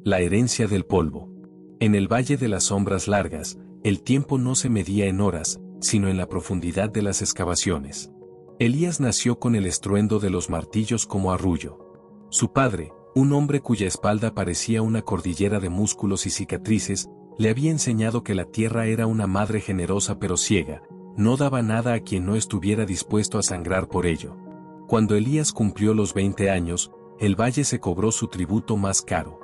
La herencia del polvo. En el valle de las sombras largas, el tiempo no se medía en horas, sino en la profundidad de las excavaciones. Elías nació con el estruendo de los martillos como arrullo. Su padre, un hombre cuya espalda parecía una cordillera de músculos y cicatrices, le había enseñado que la tierra era una madre generosa pero ciega, no daba nada a quien no estuviera dispuesto a sangrar por ello. Cuando Elías cumplió los 20 años, el valle se cobró su tributo más caro.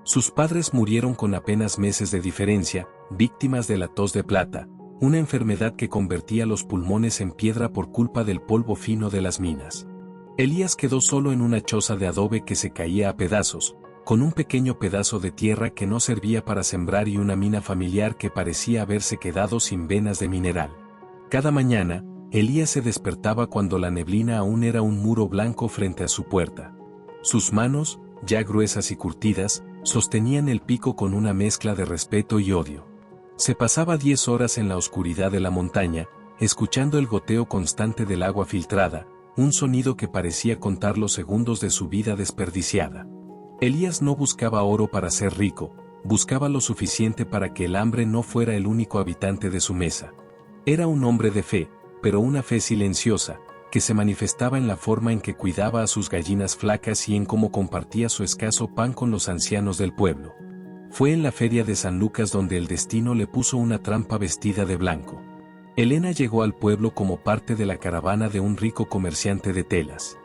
Sus padres murieron con apenas meses de diferencia, víctimas de la tos de plata, una enfermedad que convertía los pulmones en piedra por culpa del polvo fino de las minas. Elías quedó solo en una choza de adobe que se caía a pedazos, con un pequeño pedazo de tierra que no servía para sembrar y una mina familiar que parecía haberse quedado sin venas de mineral. Cada mañana, Elías se despertaba cuando la neblina aún era un muro blanco frente a su puerta. Sus manos, ya gruesas y curtidas, sostenían el pico con una mezcla de respeto y odio. Se pasaba 10 horas en la oscuridad de la montaña, escuchando el goteo constante del agua filtrada, un sonido que parecía contar los segundos de su vida desperdiciada. Elías no buscaba oro para ser rico, buscaba lo suficiente para que el hambre no fuera el único habitante de su mesa. Era un hombre de fe, pero una fe silenciosa, que se manifestaba en la forma en que cuidaba a sus gallinas flacas y en cómo compartía su escaso pan con los ancianos del pueblo. Fue en la feria de San Lucas donde el destino le puso una trampa vestida de blanco. Elena llegó al pueblo como parte de la caravana de un rico comerciante de telas.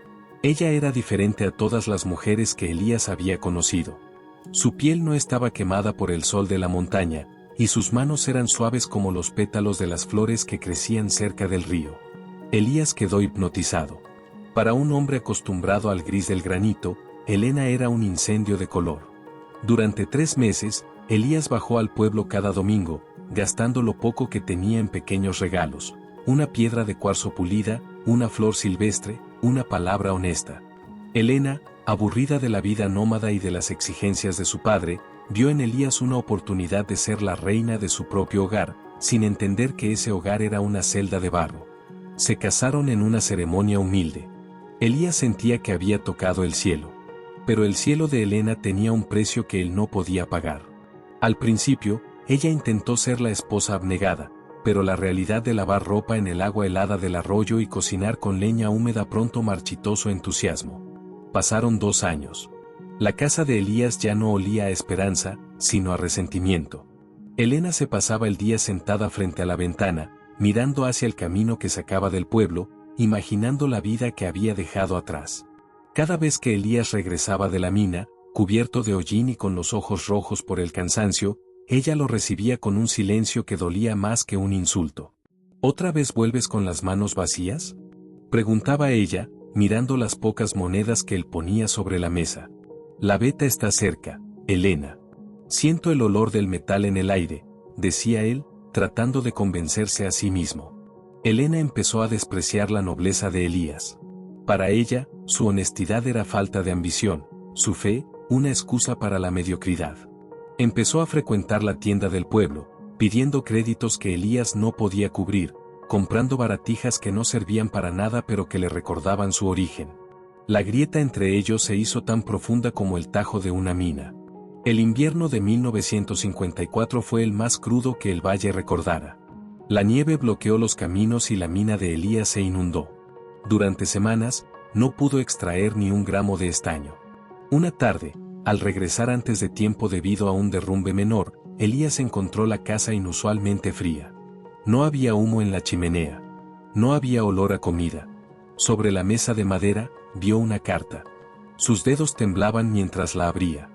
Ella era diferente a todas las mujeres que Elías había conocido. Su piel no estaba quemada por el sol de la montaña, y sus manos eran suaves como los pétalos de las flores que crecían cerca del río. Elías quedó hipnotizado. Para un hombre acostumbrado al gris del granito, Elena era un incendio de color. Durante 3 meses, Elías bajó al pueblo cada domingo, gastando lo poco que tenía en pequeños regalos: una piedra de cuarzo pulida, una flor silvestre, una palabra honesta. Elena, aburrida de la vida nómada y de las exigencias de su padre, vio en Elías una oportunidad de ser la reina de su propio hogar, sin entender que ese hogar era una celda de barro. Se casaron en una ceremonia humilde. Elías sentía que había tocado el cielo. Pero el cielo de Elena tenía un precio que él no podía pagar. Al principio, ella intentó ser la esposa abnegada, pero la realidad de lavar ropa en el agua helada del arroyo y cocinar con leña húmeda pronto marchitó su entusiasmo. Pasaron 2 años. La casa de Elías ya no olía a esperanza, sino a resentimiento. Elena se pasaba el día sentada frente a la ventana, mirando hacia el camino que sacaba del pueblo, imaginando la vida que había dejado atrás. Cada vez que Elías regresaba de la mina, cubierto de hollín y con los ojos rojos por el cansancio, ella lo recibía con un silencio que dolía más que un insulto. ¿Otra vez vuelves con las manos vacías?, preguntaba ella, mirando las pocas monedas que él ponía sobre la mesa. La veta está cerca, Elena. Siento el olor del metal en el aire, decía él, tratando de convencerse a sí mismo. Elena empezó a despreciar la nobleza de Elías. Para ella, su honestidad era falta de ambición, su fe, una excusa para la mediocridad. Empezó a frecuentar la tienda del pueblo, pidiendo créditos que Elías no podía cubrir, comprando baratijas que no servían para nada pero que le recordaban su origen. La grieta entre ellos se hizo tan profunda como el tajo de una mina. El invierno de 1954 fue el más crudo que el valle recordara. La nieve bloqueó los caminos y la mina de Elías se inundó. Durante semanas, no pudo extraer ni un gramo de estaño. Una tarde, al regresar antes de tiempo debido a un derrumbe menor, Elías encontró la casa inusualmente fría. No había humo en la chimenea. No había olor a comida. Sobre la mesa de madera, vio una carta. Sus dedos temblaban mientras la abría.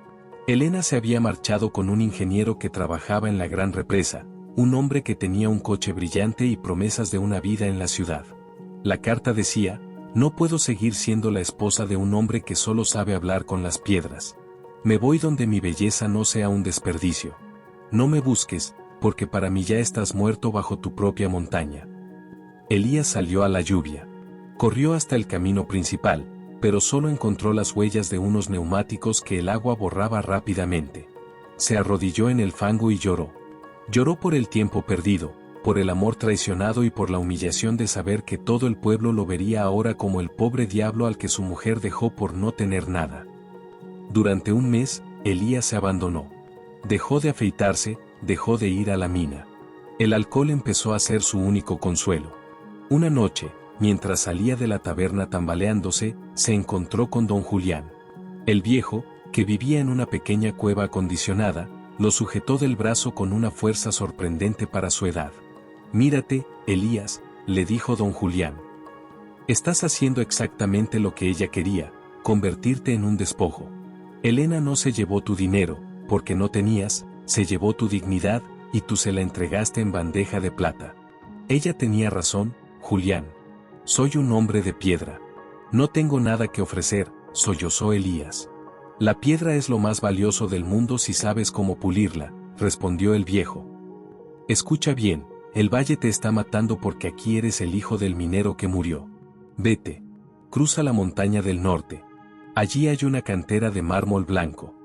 Elena se había marchado con un ingeniero que trabajaba en la gran represa, un hombre que tenía un coche brillante y promesas de una vida en la ciudad. La carta decía: no puedo seguir siendo la esposa de un hombre que solo sabe hablar con las piedras. Me voy donde mi belleza no sea un desperdicio. No me busques, porque para mí ya estás muerto bajo tu propia montaña. Elías salió a la lluvia. Corrió hasta el camino principal, pero solo encontró las huellas de unos neumáticos que el agua borraba rápidamente. Se arrodilló en el fango y lloró. Lloró por el tiempo perdido, por el amor traicionado y por la humillación de saber que todo el pueblo lo vería ahora como el pobre diablo al que su mujer dejó por no tener nada. Durante un mes, Elías se abandonó. Dejó de afeitarse, dejó de ir a la mina. El alcohol empezó a ser su único consuelo. Una noche, mientras salía de la taberna tambaleándose, se encontró con don Julián. El viejo, que vivía en una pequeña cueva acondicionada, lo sujetó del brazo con una fuerza sorprendente para su edad. «Mírate, Elías», le dijo don Julián. «Estás haciendo exactamente lo que ella quería, convertirte en un despojo. Elena no se llevó tu dinero, porque no tenías, se llevó tu dignidad, y tú se la entregaste en bandeja de plata. Ella tenía razón, Julián. Soy un hombre de piedra. No tengo nada que ofrecer», sollozó Elías. «La piedra es lo más valioso del mundo si sabes cómo pulirla», respondió el viejo. «Escucha bien, el valle te está matando porque aquí eres el hijo del minero que murió. Vete. Cruza la montaña del norte. Allí hay una cantera de mármol blanco.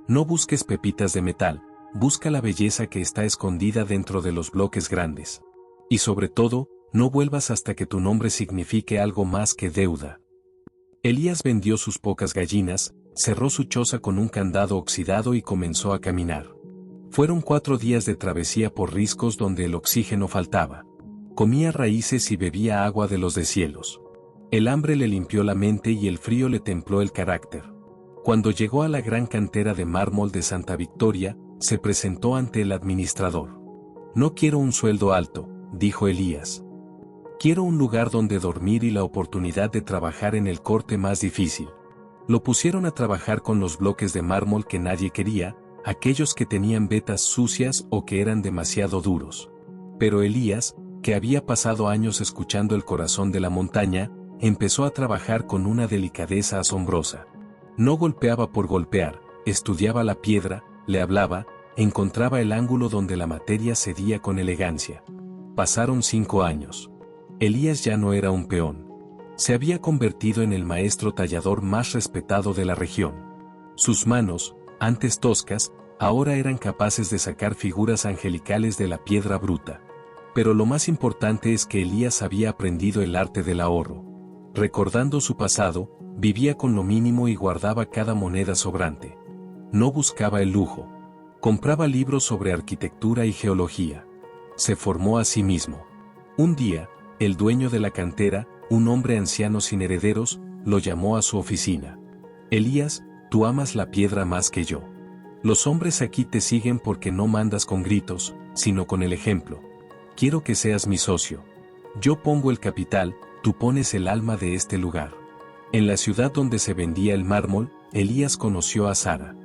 No busques pepitas de metal, busca la belleza que está escondida dentro de los bloques grandes. Y sobre todo, no vuelvas hasta que tu nombre signifique algo más que deuda». Elías vendió sus pocas gallinas, cerró su choza con un candado oxidado y comenzó a caminar. Fueron 4 días de travesía por riscos donde el oxígeno faltaba. Comía raíces y bebía agua de los deshielos. El hambre le limpió la mente y el frío le templó el carácter. Cuando llegó a la gran cantera de mármol de Santa Victoria, se presentó ante el administrador. «No quiero un sueldo alto», dijo Elías. «Quiero un lugar donde dormir y la oportunidad de trabajar en el corte más difícil». Lo pusieron a trabajar con los bloques de mármol que nadie quería, aquellos que tenían vetas sucias o que eran demasiado duros. Pero Elías, que había pasado años escuchando el corazón de la montaña, empezó a trabajar con una delicadeza asombrosa. No golpeaba por golpear, estudiaba la piedra, le hablaba, encontraba el ángulo donde la materia cedía con elegancia. Pasaron 5 años. Elías ya no era un peón. Se había convertido en el maestro tallador más respetado de la región. Sus manos, antes toscas, ahora eran capaces de sacar figuras angelicales de la piedra bruta. Pero lo más importante es que Elías había aprendido el arte del ahorro. Recordando su pasado, vivía con lo mínimo y guardaba cada moneda sobrante. No buscaba el lujo. Compraba libros sobre arquitectura y geología. Se formó a sí mismo. Un día, el dueño de la cantera, un hombre anciano sin herederos, lo llamó a su oficina. «Elías, tú amas la piedra más que yo. Los hombres aquí te siguen porque no mandas con gritos, sino con el ejemplo. Quiero que seas mi socio. Yo pongo el capital, tú pones el alma de este lugar». En la ciudad donde se vendía el mármol, Elías conoció a Sara.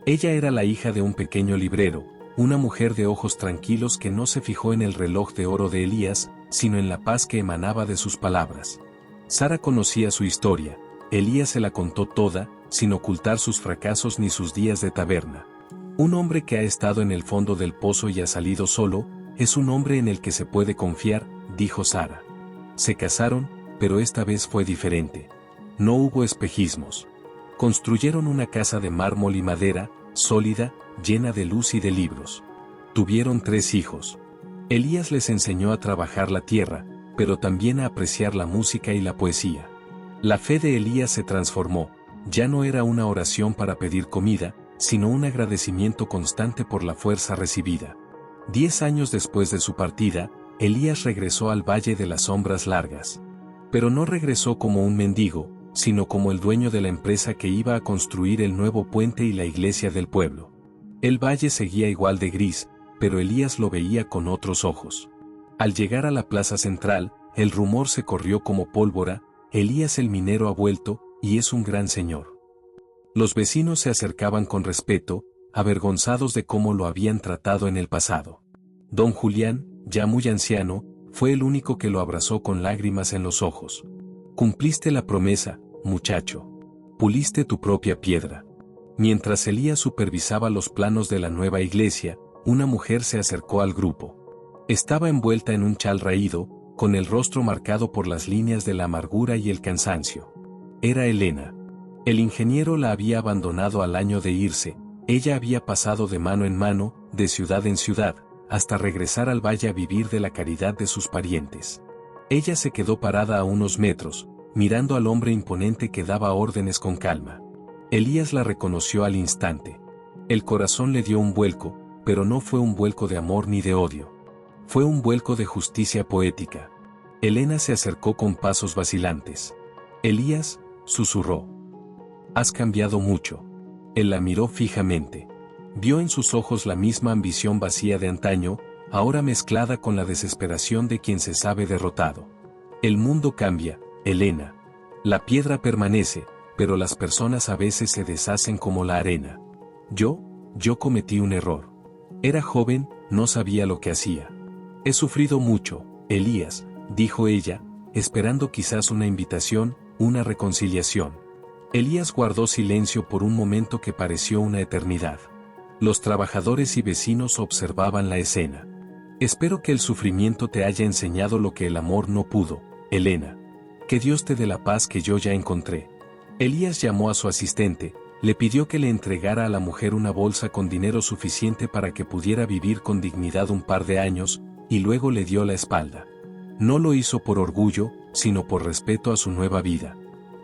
Ella era la hija de un pequeño librero, una mujer de ojos tranquilos que no se fijó en el reloj de oro de Elías, sino en la paz que emanaba de sus palabras. Sara conocía su historia. Elías se la contó toda, sin ocultar sus fracasos ni sus días de taberna. Un hombre que ha estado en el fondo del pozo y ha salido solo, es un hombre en el que se puede confiar, dijo Sara. Se casaron, pero esta vez fue diferente. No hubo espejismos. Construyeron una casa de mármol y madera, sólida, llena de luz y de libros. Tuvieron 3 hijos. Elías les enseñó a trabajar la tierra, pero también a apreciar la música y la poesía. La fe de Elías se transformó, ya no era una oración para pedir comida, sino un agradecimiento constante por la fuerza recibida. 10 años después de su partida, Elías regresó al Valle de las Sombras Largas. Pero no regresó como un mendigo, sino como el dueño de la empresa que iba a construir el nuevo puente y la iglesia del pueblo. El valle seguía igual de gris, pero Elías lo veía con otros ojos. Al llegar a la plaza central, el rumor se corrió como pólvora: Elías el minero ha vuelto, y es un gran señor. Los vecinos se acercaban con respeto, avergonzados de cómo lo habían tratado en el pasado. Don Julián, ya muy anciano, fue el único que lo abrazó con lágrimas en los ojos. «Cumpliste la promesa, muchacho. Puliste tu propia piedra». Mientras Elías supervisaba los planos de la nueva iglesia, una mujer se acercó al grupo. Estaba envuelta en un chal raído, con el rostro marcado por las líneas de la amargura y el cansancio. Era Elena. El ingeniero la había abandonado al año de irse. Ella había pasado de mano en mano, de ciudad en ciudad, hasta regresar al valle a vivir de la caridad de sus parientes. Ella se quedó parada a unos metros, mirando al hombre imponente que daba órdenes con calma. Elías la reconoció al instante. El corazón le dio un vuelco, pero no fue un vuelco de amor ni de odio. Fue un vuelco de justicia poética. Helena se acercó con pasos vacilantes. Elías, susurró. Has cambiado mucho. Él la miró fijamente. Vio en sus ojos la misma ambición vacía de antaño, ahora mezclada con la desesperación de quien se sabe derrotado. El mundo cambia, Helena. La piedra permanece, pero las personas a veces se deshacen como la arena. Yo cometí un error. Era joven, no sabía lo que hacía. He sufrido mucho, Elías, dijo ella, esperando quizás una invitación, una reconciliación. Elías guardó silencio por un momento que pareció una eternidad. Los trabajadores y vecinos observaban la escena. Espero que el sufrimiento te haya enseñado lo que el amor no pudo, Helena. Que Dios te dé la paz que yo ya encontré. Elías llamó a su asistente, le pidió que le entregara a la mujer una bolsa con dinero suficiente para que pudiera vivir con dignidad un par de años, y luego le dio la espalda. No lo hizo por orgullo, sino por respeto a su nueva vida.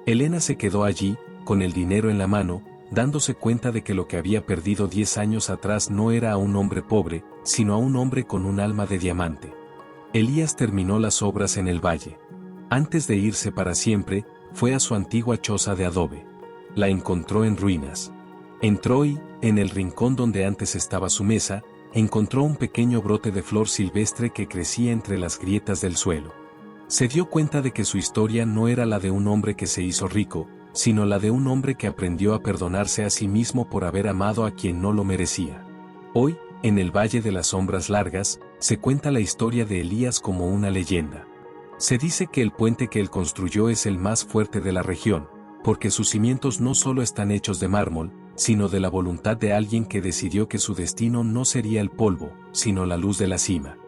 Helena se quedó allí, con el dinero en la mano, dándose cuenta de que lo que había perdido 10 años atrás no era a un hombre pobre, sino a un hombre con un alma de diamante. Elías terminó las obras en el valle. Antes de irse para siempre, fue a su antigua choza de adobe. La encontró en ruinas. Entró y, en el rincón donde antes estaba su mesa, encontró un pequeño brote de flor silvestre que crecía entre las grietas del suelo. Se dio cuenta de que su historia no era la de un hombre que se hizo rico, sino la de un hombre que aprendió a perdonarse a sí mismo por haber amado a quien no lo merecía. Hoy, en el Valle de las Sombras Largas, se cuenta la historia de Elías como una leyenda. Se dice que el puente que él construyó es el más fuerte de la región, porque sus cimientos no solo están hechos de mármol, sino de la voluntad de alguien que decidió que su destino no sería el polvo, sino la luz de la cima.